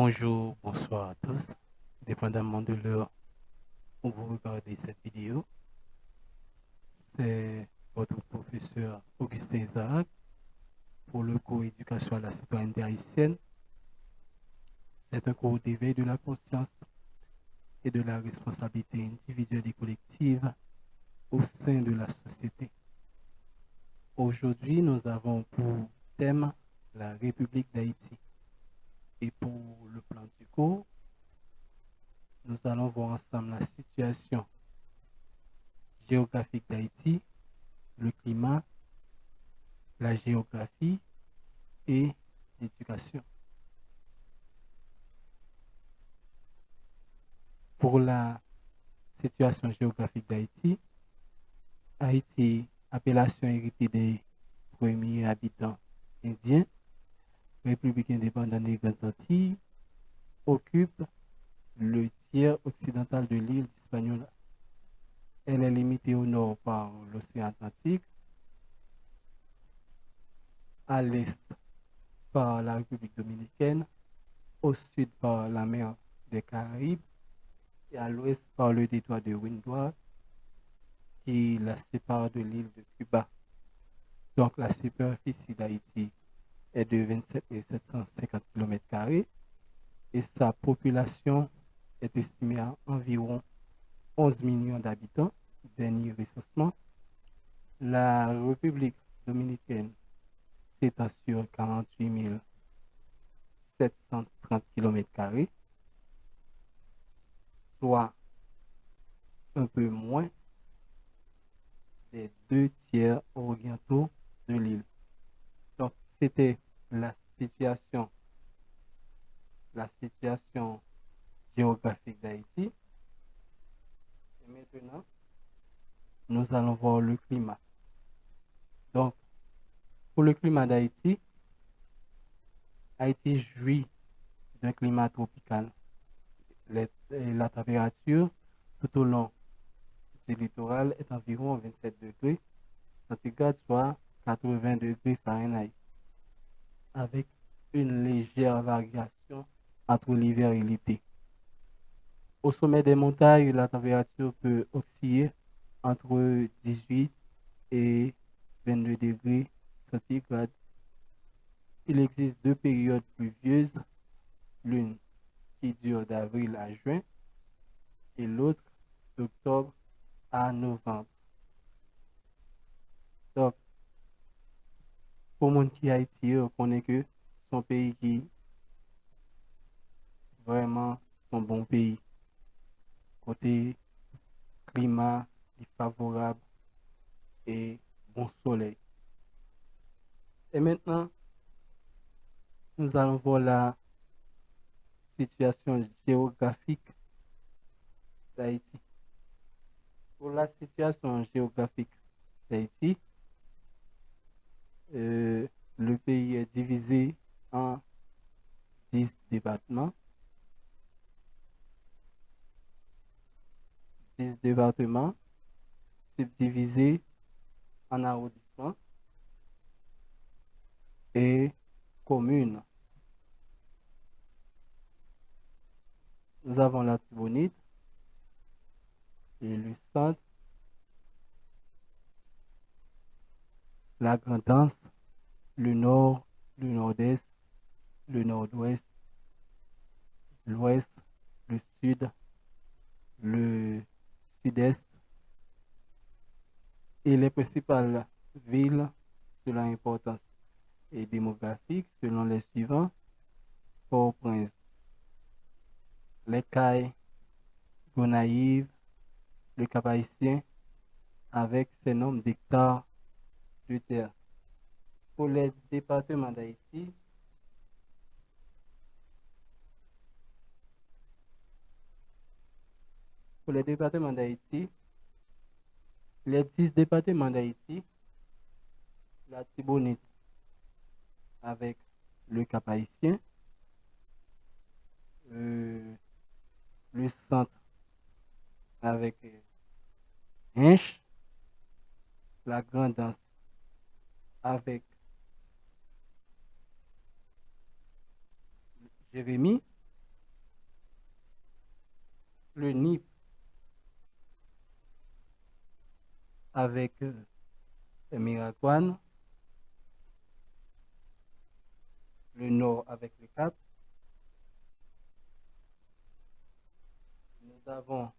Bonjour, bonsoir à tous, dépendamment de l'heure où vous regardez cette vidéo. C'est votre professeur Augustin Isaac pour le cours Éducation à la citoyenneté haïtienne. C'est un cours d'éveil de la conscience et de la responsabilité individuelle et collective au sein de la société. Aujourd'hui, nous avons pour thème la République d'Haïti. Et pour le plan du cours, nous allons voir ensemble la situation géographique d'Haïti, le climat, la géographie et l'éducation. Pour la situation géographique d'Haïti, Haïti, appellation héritée des premiers habitants indiens, République indépendante des Grandes Antilles, occupe le tiers occidental de l'île d'Hispaniola. Elle est limitée au nord par l'océan Atlantique, à l'est par la République dominicaine, au sud par la mer des Caraïbes et à l'ouest par le détroit de Windward qui la sépare de l'île de Cuba. Donc la superficie d'Haïti est de 27 750 km² et sa population est estimée à environ 11 millions d'habitants, dernier recensement. La République dominicaine s'étend sur 48 730 km², soit un peu moins des 2 tiers orientaux de l'île. Donc, c'était la situation géographique d'Haïti. Et maintenant, nous allons voir le climat. Donc, pour le climat d'Haïti, Haïti jouit d'un climat tropical. La température tout au long du littoral est environ 27 degrés centigrades, soit 80 degrés Fahrenheit, avec une légère variation entre l'hiver et l'été. Au sommet des montagnes, la température peut osciller entre 18 et 22 degrés centigrades. Il existe 2 périodes pluvieuses, l'une qui dure d'avril à juin et l'autre d'octobre à novembre. Donc, pour mon qui Haïti, on connaît que son pays qui vraiment son bon pays. Côté climat favorable et bon soleil. Et maintenant, nous allons voir la situation géographique d'Haïti. Pour la situation géographique d'Haïti, le pays est divisé en 10 départements. 10 départements subdivisés en arrondissements et communes. Nous avons la Tibonite et le centre, la Grand'Anse, le nord, le nord-est, le nord-ouest, l'ouest, le sud, le sud-est et les principales villes selon l'importance et démographique selon les suivants: Port-au-Prince, Les Cayes, Gonaïves, le Cap-Haïtien avec ses nombres d'hectares de terre. Pour les départements d'Haïti, les 10 départements d'Haïti, la Tibonite avec le Cap-Haïtien, le centre avec Hinche, la Grand'Anse avec Jérémie le NIP avec Miragoâne, le Nord avec le Cap. Nous avons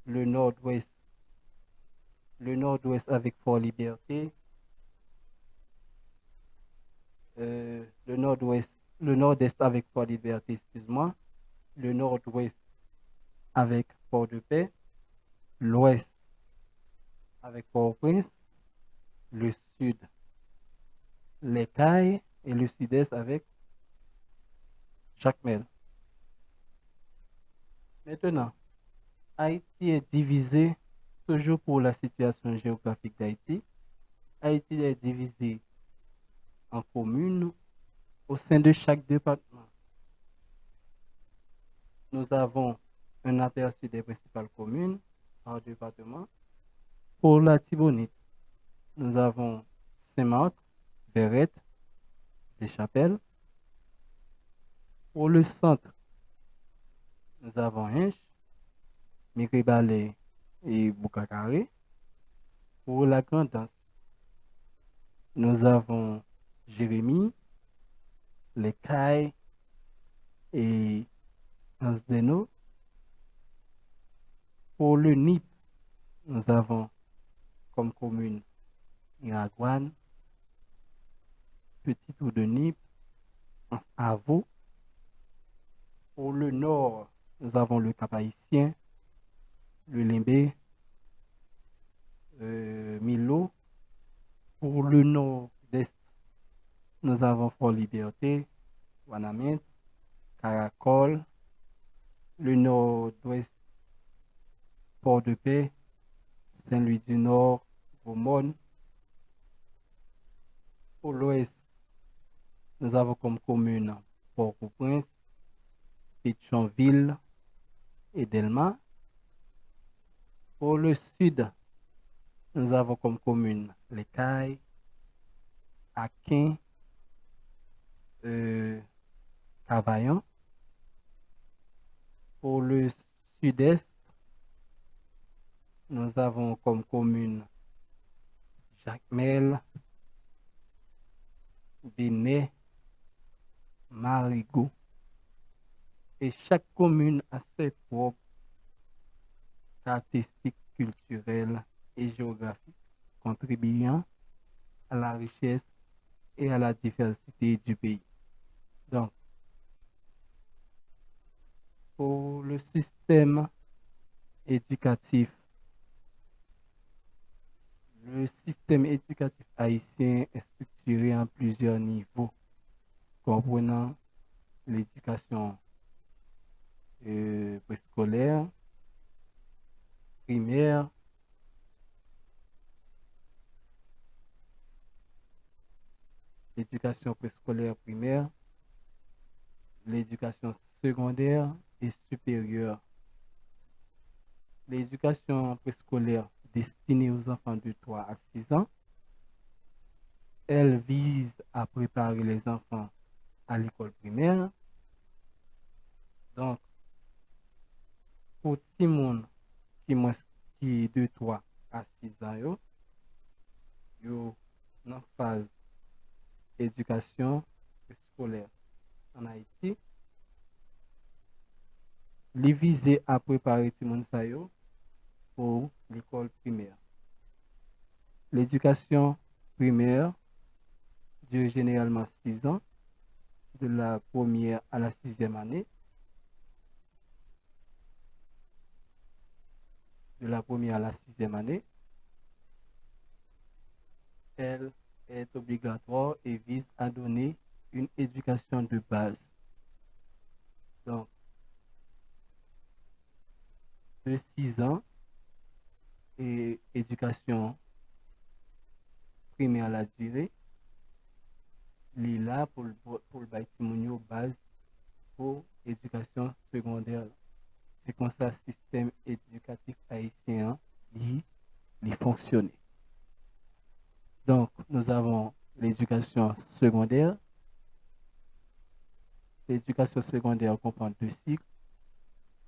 le Nord-Ouest avec Fort-Liberté, le Nord-Est avec Fort-Liberté, excuse-moi, le Nord-Ouest avec Port-de-Paix, l'Ouest avec Port-au-Prince, le Sud, les Cayes et le Sud-Est avec Jacmel. Maintenant, Haïti est divisé, toujours pour la situation géographique d'Haïti, Haïti est divisé en communes au sein de chaque département. Nous avons un aperçu des principales communes par département. Pour la Tibonite, nous avons Saint-Marc, Verrette, Deschapelles. Pour le centre, nous avons Hinche, Miribale et Boukakaré. Pour la Grand'Anse, nous avons Jérémie, Les Cayes et Ansdeno. Pour le NIP, nous avons comme commune Miragoâne, Petit Trou de Nip, Avo. Pour le nord, nous avons le Cap-Haïtien, le Limbé, Milo. Pour le nord-est, nous avons Fort-Liberté, Wanamint, Caracol. Le nord-ouest, Port-de-Paix, Saint-Louis-du-Nord, Beaumont. Pour l'ouest, nous avons comme commune Port-au-Prince, Pétionville et Delma. Pour le sud, nous avons comme commune Les Cayes, Aquin, Cavaillon. Pour le sud-est, nous avons comme commune Jacmel, Bénet, Marigot. Et chaque commune a ses propres caractéristiques culturelles et géographiques, contribuant à la richesse et à la diversité du pays. Donc, pour le système éducatif, le système éducatif haïtien est structuré en plusieurs niveaux, comprenant l'éducation préscolaire, primaire, l'éducation préscolaire primaire, l'éducation secondaire et supérieure. L'éducation préscolaire destinée aux enfants de 3 à 6 ans, elle vise à préparer les enfants à l'école primaire. Donc, pour tout le monde qui est de 3 à 6 ans, yo dans phase éducation scolaire en Haïti, les viser à préparer tout le monde pour l'école primaire. L'éducation primaire dure généralement 6 ans, de la première à la 6e année. De la première à la 6e année, elle est obligatoire et vise à donner une éducation de base. Donc, de 6 ans et éducation primaire à la durée, il est là pour le bâtiment base pour éducation secondaire. C'est comme ça le système éducatif haïtien il fonctionne. Donc, nous avons l'éducation secondaire. L'éducation secondaire comprend 2 cycles.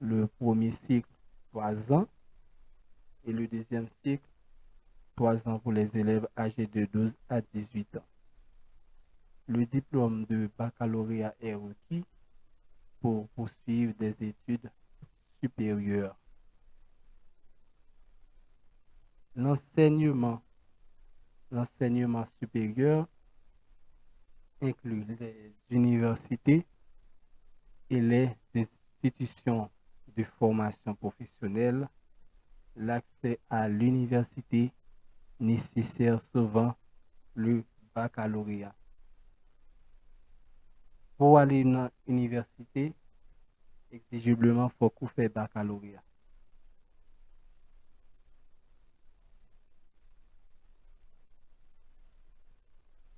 Le premier cycle 3 ans et le deuxième cycle, 3 ans pour les élèves âgés de 12 à 18 ans. Le diplôme de baccalauréat est requis pour poursuivre des études supérieures. L'enseignement supérieur inclut les universités et les institutions de formation professionnelle. L'accès à l'université nécessaire souvent le baccalauréat. Pour aller à l'université, exigiblement, il faut qu'on fasse baccalauréat.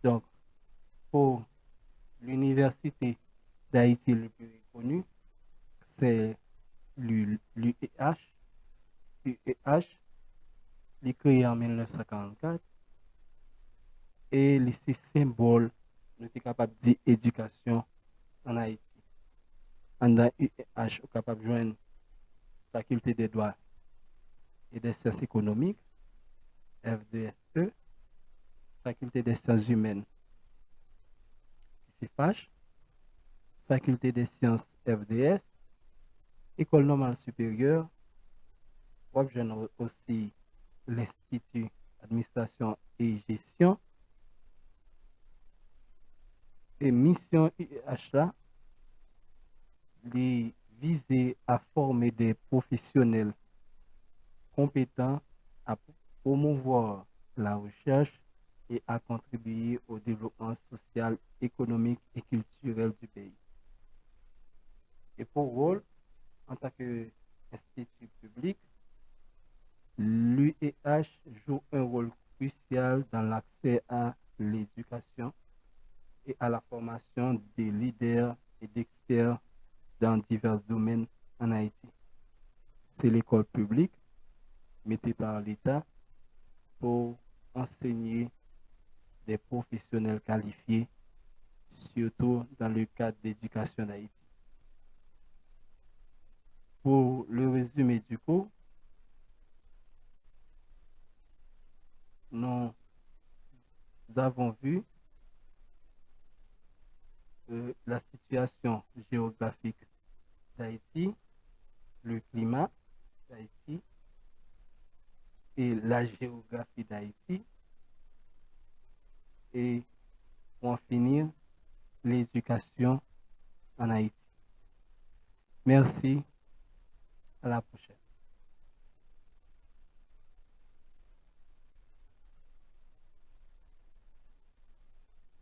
Donc, pour l'université d'Haïti le plus connu, c'est l'UEH. L'UEH, il est créé en 1944 et c'est symbole, nous sommes capables de dire éducation en Haïti. En l'UEH, on est capable de joindre faculté des droits et des sciences économiques, FDSE, faculté des sciences humaines, CFH, faculté des sciences FDS, école normale supérieure, on joindre aussi l'Institut d'administration et gestion et mission UEH là, les viser à former des professionnels compétents à promouvoir la recherche et à contribuer au développement social, économique et culturel du pays. Et pour rôle, en tant qu'institut public, l'UEH joue un rôle crucial dans l'accès à l'éducation et à la formation des leaders et d'experts dans divers domaines en Haïti. C'est l'école publique, mettée par l'État, pour enseigner des professionnels qualifiés, surtout dans le cadre d'éducation d'Haïti. Pour le résumé du cours, nous avons vu la situation géographique d'Haïti, le climat d'Haïti et la géographie d'Haïti. Et pour en finir, l'éducation en Haïti. Merci, à la prochaine.